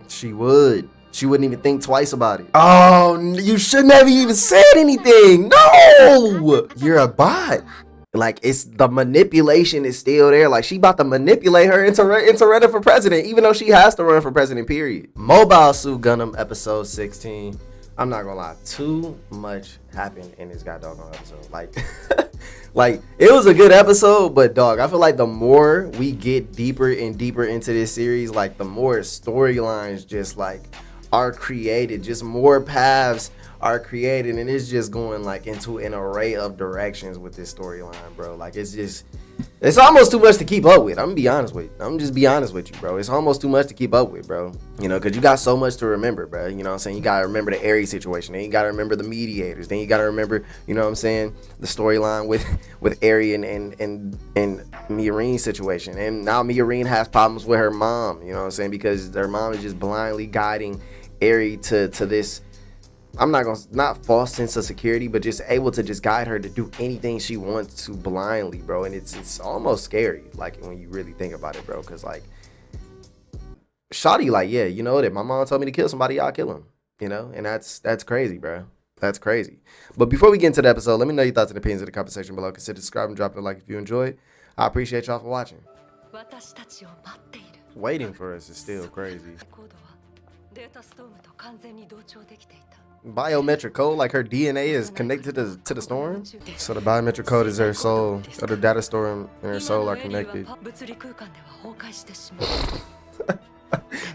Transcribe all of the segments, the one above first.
She would. She wouldn't even think twice about it. Oh, you shouldn't have even said anything. No, you're a bot. Like, it's the manipulation is still there. Like, she about to manipulate her into running for president, even though she has to run for president, period. Mobile Suit Gundam episode 16. I'm not gonna lie, too much happened in this goddamn episode. Like, like, it was a good episode, but dog, I feel like the more we get deeper and deeper into this series, like, the more storylines just like are created, just more paths are created, and it's just going like into an array of directions with this storyline, bro. Like, it's almost too much to keep up with. I'm just be honest with you, bro. It's almost too much to keep up with, bro. You know, because you got so much to remember, bro. You know what I'm saying? You got to remember the Ericht situation. Then you got to remember the Mediators. Then you got to remember, you know what I'm saying, the storyline with Ericht and Miorine's situation. And now Miorine has problems with her mom, you know what I'm saying, because her mom is just blindly guiding Ericht to this, I'm not false sense of security, but just able to just guide her to do anything she wants to blindly, bro. And it's almost scary, like, when you really think about it, bro. Because, like, Shawty, like, yeah, you know that my mom told me to kill somebody, I'll kill him, you know. And that's crazy, bro. That's crazy. But before we get into the episode, let me know your thoughts and opinions in the comment section below. Consider subscribing, dropping a like if you enjoyed. I appreciate y'all for watching. Waiting for us is still crazy. Biometric code, like her DNA is connected to the storm. So the biometric code is her soul, or the data storm and her soul are connected.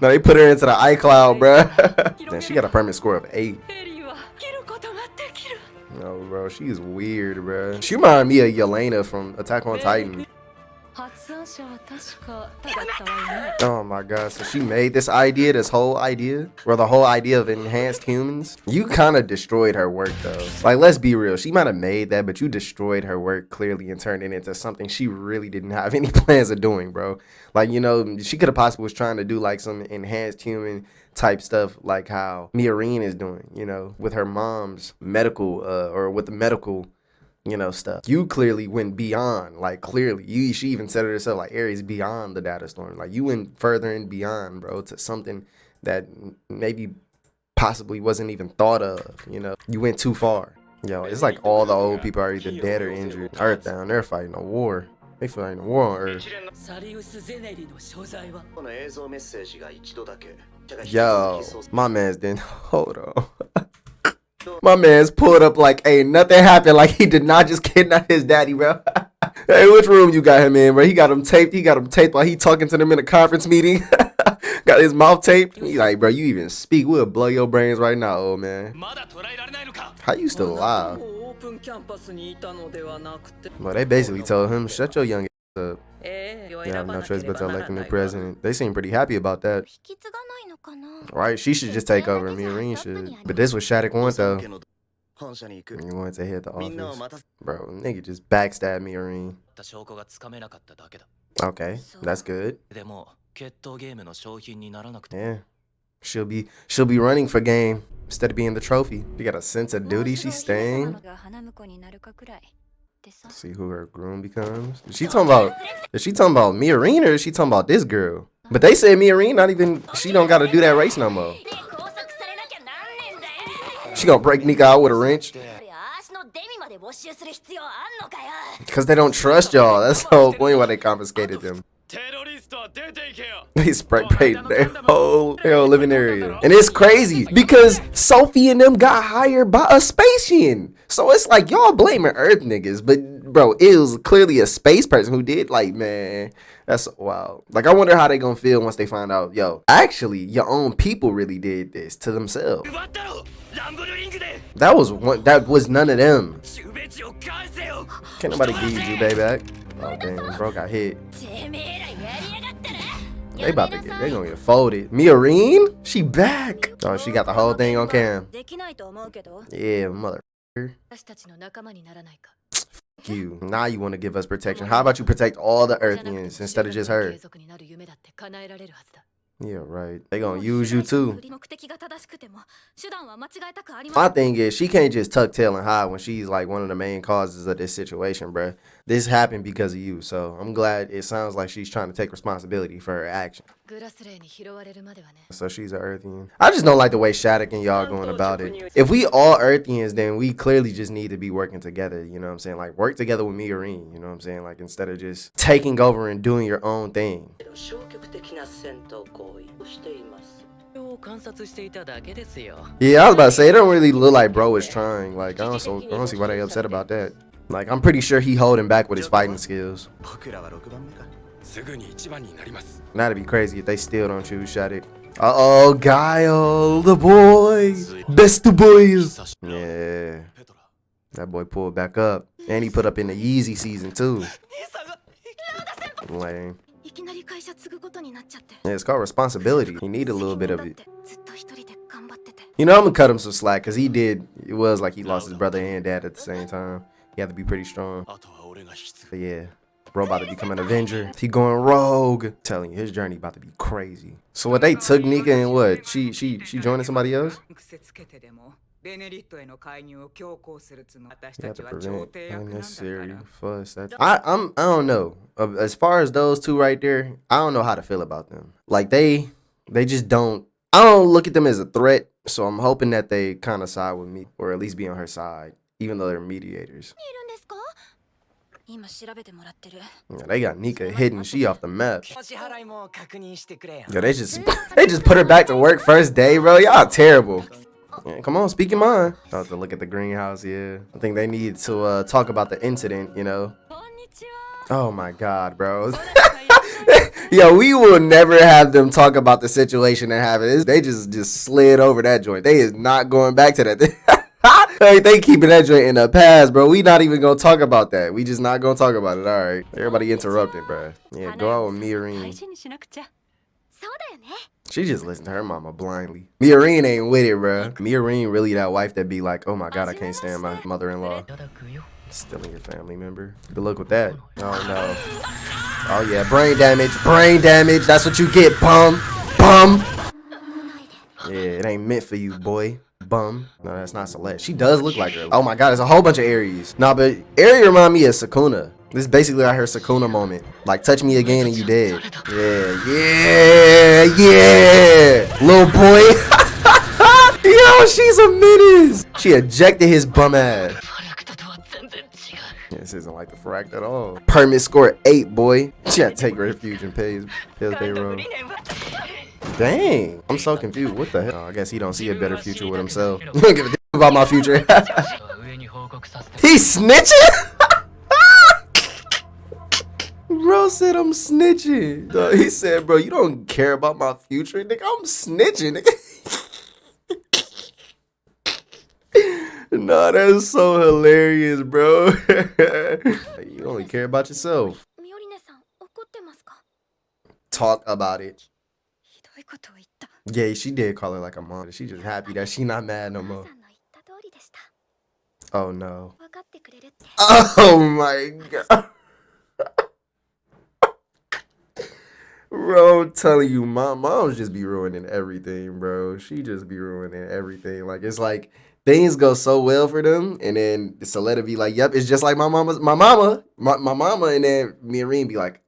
No, they put her into the iCloud, bruh. Man, she got a permanent score of 8. No, bro, she's weird, bruh. She reminded me of Yelena from Attack on Titan. Oh my god, so she made this idea, this whole idea, or the whole idea of enhanced humans. You kind of destroyed her work though. Like, let's be real, she might have made that, but you destroyed her work clearly and turned it into something she really didn't have any plans of doing, bro. Like, you know, she could have possibly was trying to do like some enhanced human type stuff, like how Miorine is doing, you know, with her mom's medical or with the medical, you know, stuff. You clearly went beyond, like, clearly. She even said it herself, like, Aries beyond the data storm. Like, you went further and beyond, bro, to something that maybe possibly wasn't even thought of, you know. You went too far. Yo, it's like all the old people are either dead or injured. Earth down, they're fighting a war. They fighting a war on Earth. Yo, my man's didn't, hold on. My man's pulled up like ain't nothing happened, like he did not just kidnap his daddy, bro. Hey, which room you got him in, bro? He got him taped while he talking to them in a conference meeting. Got his mouth taped. He like, bro, you even speak, we'll blow your brains right now, old man. How you still alive? Well, they basically told him, shut your young ass up. You have no choice but to elect a new president. They seem pretty happy about that. Right? She should just take over. Miorine should. But this was Shattuck want, though. You wanted to hit the office. Bro, nigga just backstab Miorine. Okay, that's good. Yeah. She'll be running for game instead of being the trophy. She got a sense of duty. She's staying. See who her groom becomes. Is she talking about Miorine, or is she talking about this girl? But they said Miorine not even, she don't gotta do that race no more. She gonna break Nika out with a wrench. Because they don't trust y'all. That's the whole point why they confiscated them. They spray painted their whole living area. And it's crazy because Sophie and them got hired by a Spacian. So it's like y'all blaming Earth niggas, but bro, it was clearly a space person who did. Like, man, that's wild. Like, I wonder how they gonna feel once they find out, yo, actually your own people really did this to themselves. That was none of them. Can't nobody give you Jubei back. Oh damn, bro got hit. They gonna get folded. Miorine? She back. Oh, she got the whole thing on cam. Yeah, mother. Fuck you. Now you want to give us protection. How about you protect all the Earthians instead of just her? Yeah, right. They gonna use you too. My thing is, she can't just tuck tail and hide when she's like one of the main causes of this situation, bruh. This happened because of you, so I'm glad it sounds like she's trying to take responsibility for her action. So she's an Earthian. I just don't like the way Shattuck and y'all going about it. If we all Earthians, then we clearly just need to be working together, you know what I'm saying? Like, work together with Miorine, you know what I'm saying? Like, instead of just taking over and doing your own thing. Yeah, I was about to say, it don't really look like bro is trying. Like, I don't see why they upset about that. Like, I'm pretty sure he holding back with his fighting skills. That'd be crazy if they still don't choose Shattuck. Uh-oh, Guile, the boy. Best of boys. Yeah. That boy pulled back up. And he put up in the Yeezy season, too. Lame. Yeah, it's called responsibility. He needed a little bit of it. You know, I'm gonna cut him some slack, because it was like he lost his brother and dad at the same time. He had to be pretty strong. But yeah. Bro about to become an Avenger. He going rogue. I'm telling you, his journey about to be crazy. So what, they took Nika and what? She joining somebody else? You have to prevent unnecessary fuss. I don't know. As far as those two right there, I don't know how to feel about them. Like they just don't. I don't look at them as a threat. So I'm hoping that they kind of side with me, or at least be on her side, even though they're mediators. Yeah, they got Nika hidden. She off the map. Yo, they just put her back to work first day, bro. Y'all terrible. Yeah, come on, speak your mind. I have to look at the greenhouse. Yeah, I think they need to talk about the incident. You know. Oh my God, bro. Yo, we will never have them talk about the situation that happened. They just slid over that joint. They is not going back to that. Hey, they keeping that joint in the past, bro. We not even gonna talk about that. We just not gonna talk about it. All right. Everybody interrupted, bro. Yeah, go out with Miorine. She just listened to her mama blindly. Miorine ain't with it, bro. Miorine really that wife that be like, oh my God, I can't stand my mother-in-law. Stealing your family member. Good luck with that. Oh no. Oh yeah, brain damage. Brain damage. That's what you get, bum. Bum. Yeah, it ain't meant for you, boy. Bum. No, that's not Celeste. She does look like her. Oh my God, there's a whole bunch of Aries. Nah, but Aries remind me of Sukuna. This is basically like her Sukuna moment. Like, touch me again and you dead. Yeah. Little boy. Yo, she's a menace. She ejected his bum ass. Yeah, this isn't like the fract at all. Permit score 8, boy. She had to take refuge and pay payroll. Dang, I'm so confused. What the hell? Oh, I guess he don't see a better future with himself. He don't give a damn about my future. He's snitching? Bro said I'm snitching. He said, bro, you don't care about my future. Nigga, I'm snitching. Nigga. Nah, that's so hilarious, bro. You only care about yourself. Talk about it. Yeah, she did call her like a mom. She just happy that she not mad no more. Oh no. Oh my God. Bro, I'm telling you, moms just be ruining everything, bro. She just be ruining everything. Like, it's like things go so well for them, and then Suletta be like, yep, it's just like my mama, and then Miorine be like,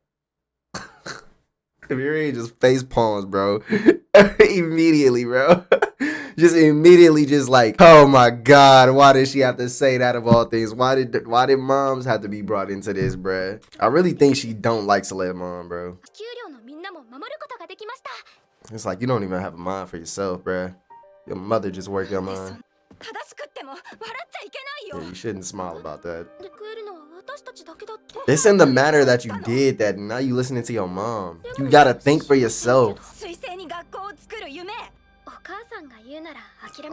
Miorine just face palms, bro. Immediately, bro. Just immediately just like, oh my God, why did she have to say that of all things? Why did moms have to be brought into this, bro? I really think she don't like Suletta mom, bro. It's like you don't even have a mind for yourself, bro. Your mother just worked your mind. Yeah, you shouldn't smile about that. It's in the manner that you did that. Now you listening to your mom. You gotta think for yourself.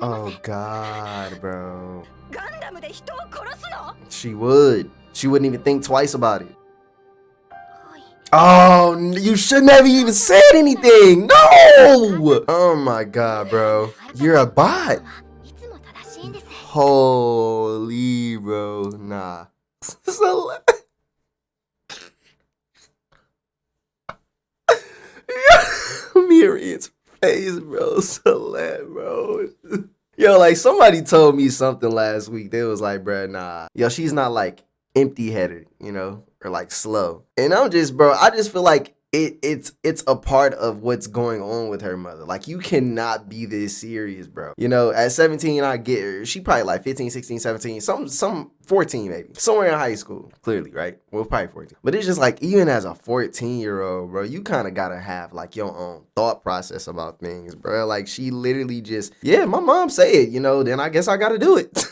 Oh God, bro. She would. She wouldn't even think twice about it. Oh, you shouldn't have even said anything. No. Oh my God, bro. You're a bot. Holy, bro. Nah. Miriam's face, bro. Celeste, bro. Yo, like somebody told me something last week. They was like, bro, nah. Yo, she's not like empty-headed, you know, or like slow. And I'm just, bro, I just feel like it's a part of what's going on with her mother. Like, you cannot be this serious, bro. You know, at 17, I get her. She probably like 15, 16, 17, some 14 maybe. Somewhere in high school, clearly, right? Well, probably 14. But it's just like, even as a 14-year-old, bro, you kind of gotta have like your own thought process about things, bro. Like, she literally just, yeah, my mom say it, you know, then I guess I gotta do it.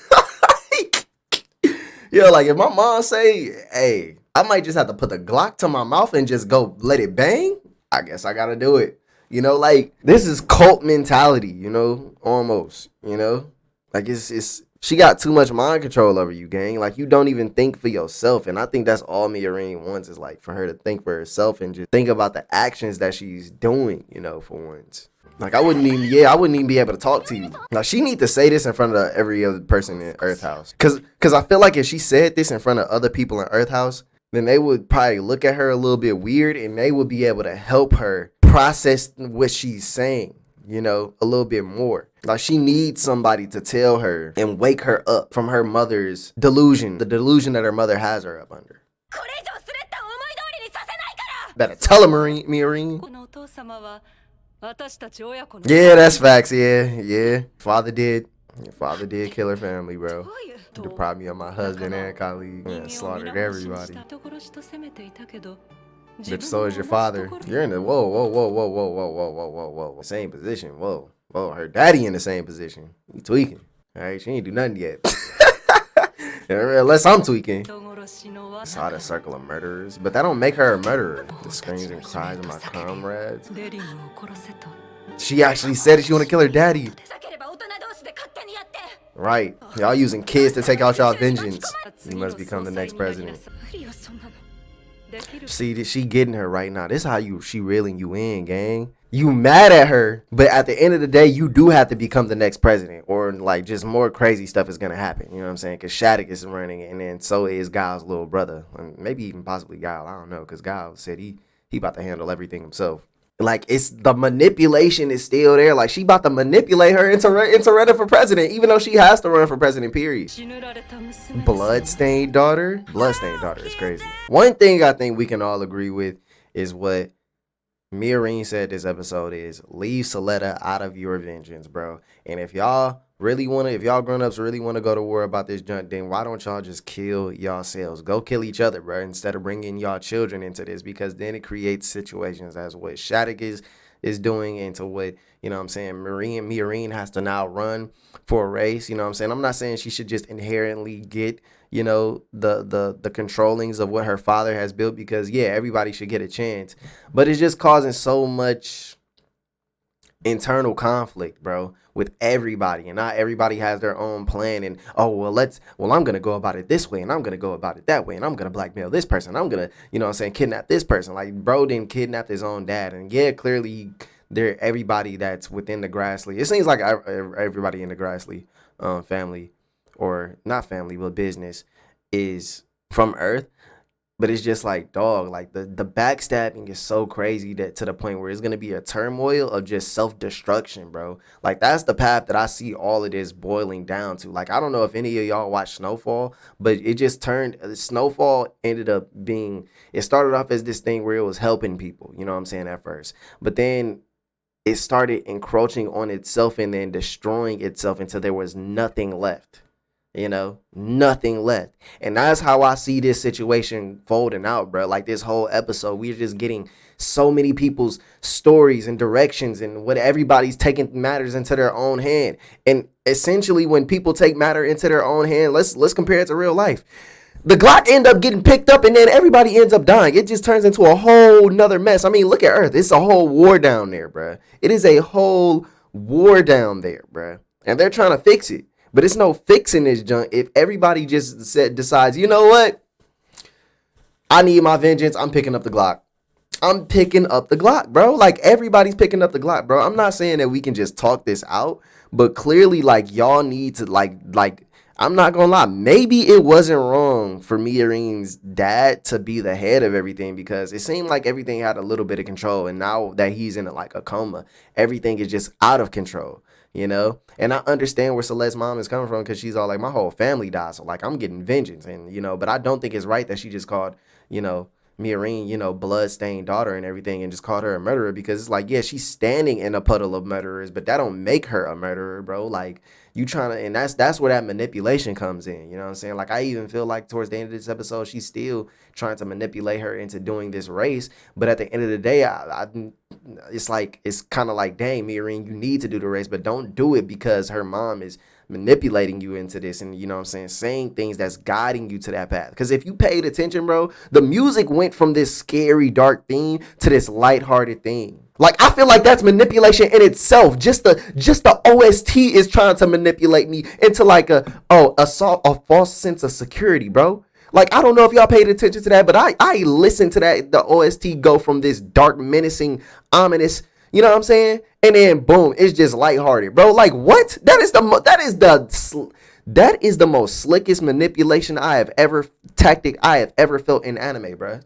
Yeah, like if my mom say, hey, I might just have to put the Glock to my mouth and just go let it bang, I guess I gotta do it. You know, like, this is cult mentality, you know, almost, you know? Like, it's she got too much mind control over you, gang. Like, you don't even think for yourself. And I think that's all Miorine wants, is like for her to think for herself and just think about the actions that she's doing, you know, for once. Like, I wouldn't even be able to talk to you. Like, she need to say this in front of every other person in Earth House. Cause I feel like if she said this in front of other people in Earth House, then they would probably look at her a little bit weird, and they would be able to help her process what she's saying, you know, a little bit more. Like, she needs somebody to tell her and wake her up from her mother's delusion, the delusion that her mother has her up under. Better tell her, Miorine. Yeah, that's facts. Yeah. Father did kill her family, bro. Deprived me of my husband and colleague. Yeah, slaughtered everybody. But so is your father. You're in the whoa. Same position. Whoa. Her daddy in the same position. You tweaking. Alright, she ain't do nothing yet. Unless I'm tweaking. Saw the circle of murderers, but that don't make her a murderer. The screams and cries of my comrades. She actually said that she want to kill her daddy. Right. Y'all using kids to take out y'all vengeance. You must become the next president. See, she getting her right now. This is how she reeling you in, gang. You mad at her, but at the end of the day, you do have to become the next president, or like just more crazy stuff is gonna happen. You know what I'm saying? Because Shattuck is running, and then so is Guile's little brother, and maybe even possibly Guile. I don't know, because Guile said he about to handle everything himself. Like, it's the manipulation is still there. Like, she about to manipulate her into running for president, even though she has to run for president, period. Bloodstained daughter is crazy. One thing I think we can all agree with is what Miorine said this episode is, leave Suletta out of your vengeance, bro. And if y'all grown-ups really want to go to war about this junk, then why don't y'all just kill yourselves? Go kill each other, bro, instead of bringing y'all children into this, because then it creates situations as what Shattuck is doing, into what, you know what I'm saying, Miorine has to now run for a race, you know what I'm saying? I'm not saying she should just inherently get, you know, the controllings of what her father has built, because yeah, everybody should get a chance, but it's just causing so much internal conflict, bro, with everybody, and not everybody has their own plan. And I'm gonna go about it this way, and I'm gonna go about it that way, and I'm gonna blackmail this person, I'm gonna, you know what I'm saying, kidnap this person. Like, bro didn't kidnap his own dad, and yeah, clearly everybody that's within the Grassley, it seems like everybody in the Grassley family, or not family but business, is from Earth. But it's just like, dog, like the backstabbing is so crazy that to the point where it's going to be a turmoil of just self-destruction, bro. Like, that's the path that I see all of this boiling down to. Like, I don't know if any of y'all watched Snowfall, but it just Snowfall ended up being, it started off as this thing where it was helping people, you know what I'm saying, at first. But then it started encroaching on itself and then destroying itself until there was nothing left. You know, nothing left. And that's how I see this situation folding out, bro. Like, this whole episode, we're just getting so many people's stories and directions, and what everybody's taking matters into their own hand. And essentially, when people take matter into their own hand, let's compare it to real life. The Glock end up getting picked up, and then everybody ends up dying. It just turns into a whole nother mess. I mean, look at Earth. It's a whole war down there, bro. It is a whole war down there, bro. And they're trying to fix it. But it's no fixing this junk if everybody just decides, you know what? I need my vengeance. I'm picking up the Glock. I'm picking up the Glock, bro. Like, everybody's picking up the Glock, bro. I'm not saying that we can just talk this out, but clearly, like, y'all need to, like, I'm not gonna lie. Maybe it wasn't wrong for Miorine's dad to be the head of everything, because it seemed like everything had a little bit of control. And now that he's in like a coma, everything is just out of control. You know, and I understand where Celeste's mom is coming from, because she's all like, my whole family died, so like I'm getting vengeance, and you know, but I don't think it's right that she just called, you know, Mirin, blood-stained daughter and everything, and just called her a murderer, because it's like, yeah, she's standing in a puddle of murderers, but that don't make her a murderer, bro. Like, you trying to, and that's where that manipulation comes in. You know what I'm saying? Like, I even feel like towards the end of this episode, she's still trying to manipulate her into doing this race, but at the end of the day, it's like, it's kind of like, dang, Mirin, you need to do the race, but don't do it because her mom is manipulating you into this, and you know what I'm saying things that's guiding you to that path. Because if you paid attention, bro, the music went from this scary dark theme to this lighthearted theme. Like, I feel like that's manipulation in itself. Just the OST is trying to manipulate me into like a false sense of security, bro. Like, I don't know if y'all paid attention to that, but I listened to that, the OST go from this dark, menacing, ominous, you know what I'm saying? And then boom, it's just lighthearted, bro. Like, what? That is the most slickest manipulation tactic I have ever felt in anime, bro.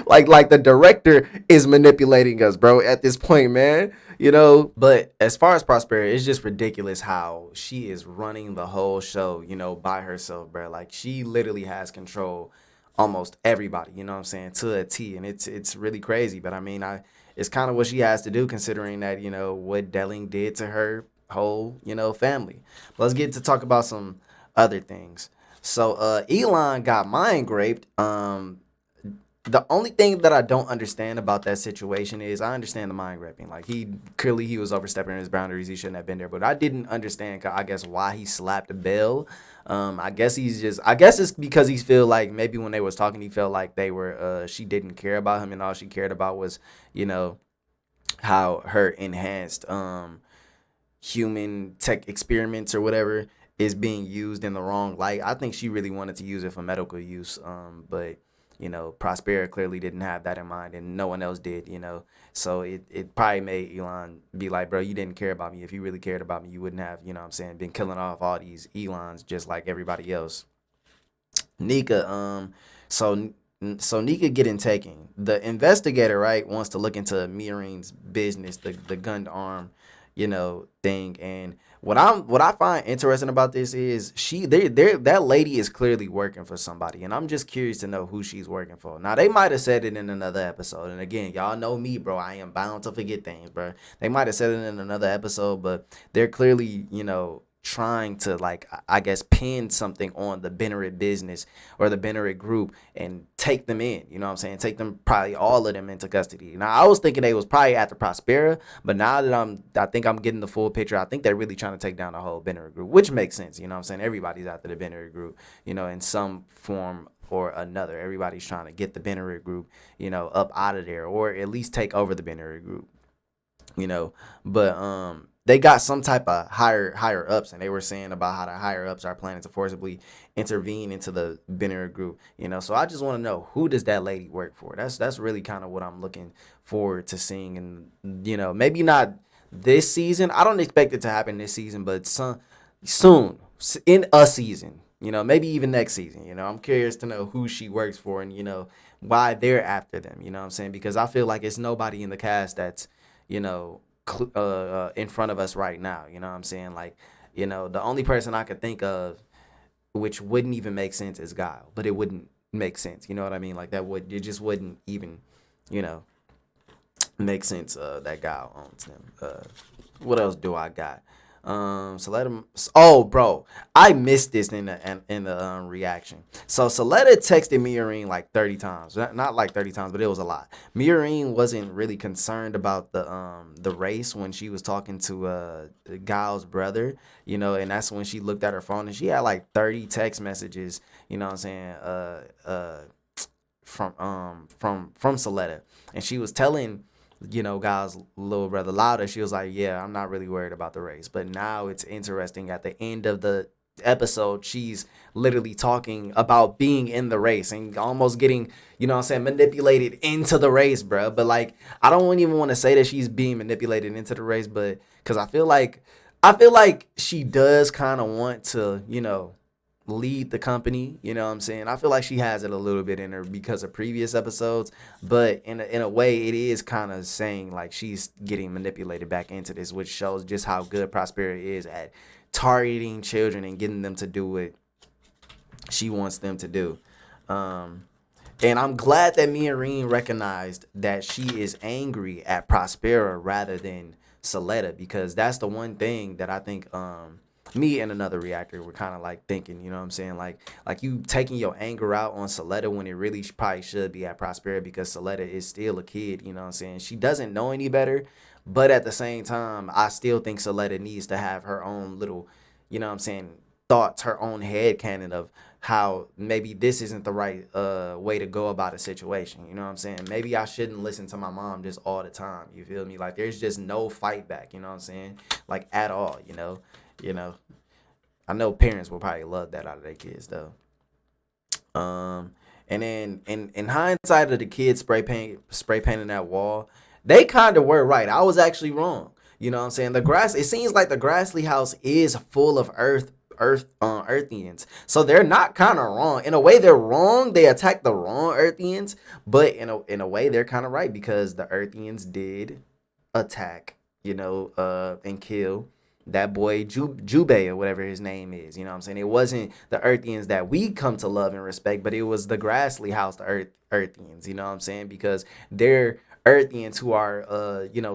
like the director is manipulating us, bro, at this point, man. But as far as Prospera, it's just ridiculous how she is running the whole show, by herself, bro. Like, she literally has control almost everybody, you know what I'm saying, to a T, and it's really crazy. But I mean, it's kind of what she has to do, considering that, what Delling did to her whole, family. But let's get to talk about some other things. So Elon got mind raped. The only thing that I don't understand about that situation is, I understand the mind raping. Like, he was overstepping his boundaries. He shouldn't have been there. But I didn't understand, I guess, why he slapped Belle. I guess it's because he feel like maybe when they was talking, he felt like she didn't care about him, and all she cared about was, how her enhanced human tech experiments or whatever is being used in the wrong light. I think she really wanted to use it for medical use. But Prospera clearly didn't have that in mind, and no one else did, So it probably made Elon be like, bro, you didn't care about me. If you really cared about me, you wouldn't have, been killing off all these Elons just like everybody else. Nika, so Nika getting taken. The investigator, right, wants to look into Mirin's business, the Gundam, thing. And what I find interesting about this is that lady is clearly working for somebody, and I'm just curious to know who she's working for. Now, they might have said it in another episode, and again, y'all know me, bro. I am bound to forget things, bro. They might have said it in another episode, but they're clearly, trying to, like, I guess, pin something on the Benerit business or the Benerit group and take them in, take them, probably all of them, into custody. Now, I was thinking they was probably after Prospera, but now that I think I'm getting the full picture, I think they're really trying to take down the whole Benerit group, which makes sense, everybody's after the Benerit group, in some form or another. Everybody's trying to get the Benerit group, up out of there, or at least take over the Benerit group, but they got some type of higher ups, and they were saying about how the higher ups are planning to forcibly intervene into the Benerit group, So I just want to know, who does that lady work for? That's really kind of what I'm looking forward to seeing, and maybe not this season. I don't expect it to happen this season, but soon in a season, maybe even next season. I'm curious to know who she works for, and why they're after them. You know what I'm saying? Because I feel like it's nobody in the cast that's in front of us right now. You know what I'm saying? Like, the only person I could think of which wouldn't even make sense is Guile, but it wouldn't make sense. You know what I mean? Like, it just wouldn't even, make sense that Guile owns them. What else do I got? So let him. Oh, bro, I missed this in the reaction. So Suletta texted Mirin like 30 times, not like 30 times, but it was a lot. Mirin wasn't really concerned about the race when she was talking to Guile's brother, and that's when she looked at her phone and she had like 30 text messages, you know what I'm saying, from Suletta, and she was telling Guy's little brother Louder, she was like, yeah, I'm not really worried about the race. But now it's interesting, at the end of the episode, she's literally talking about being in the race and almost getting, manipulated into the race, bro. But like, I don't even want to say that she's being manipulated into the race, but because I feel like she does kind of want to, lead the company, you know what I'm saying? I feel like she has it a little bit in her because of previous episodes, but in a way, it is kind of saying like she's getting manipulated back into this, which shows just how good Prospera is at targeting children and getting them to do what she wants them to do. And I'm glad that me and Reen recognized that she is angry at Prospera rather than Suletta, because that's the one thing that I think me and another reactor were kind of like thinking, you know what I'm saying? Like you taking your anger out on Suletta when it really probably should be at Prospera, because Suletta is still a kid, you know what I'm saying? She doesn't know any better, but at the same time, I still think Suletta needs to have her own little, you know what I'm saying, thoughts, her own head canon of how maybe this isn't the right way to go about a situation. You know what I'm saying? Maybe I shouldn't listen to my mom just all the time. You feel me? Like there's just no fight back, you know what I'm saying? Like at all, you know. You know. I know parents will probably love that out of their kids though. And then in hindsight of the kids spray painting that wall, they kind of were right. I was actually wrong. You know what I'm saying? The grass, it seems like the Grassley house is full of Earthians. So they're not kind of wrong. In a way they're wrong. They attacked the wrong Earthians, but in a way they're kind of right, because the Earthians did attack, and kill that boy Jubei or whatever his name is. You know what I'm saying? It wasn't the Earthians that we come to love and respect, but it was the Grassley house, the Earthians, you know what I'm saying? Because they're Earthians who are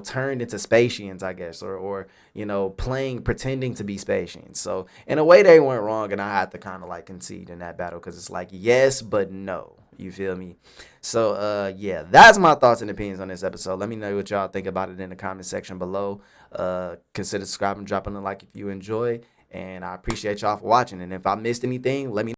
turned into Spatians, I guess, or pretending to be Spatians. So in a way they weren't wrong, and I had to kind of like concede in that battle, because it's like yes but no. You feel me? So yeah, that's my thoughts and opinions on this episode. Let me know what y'all think about it in the comment section below. Consider subscribing, dropping a like if you enjoy, and I appreciate y'all for watching. And if I missed anything, let me know.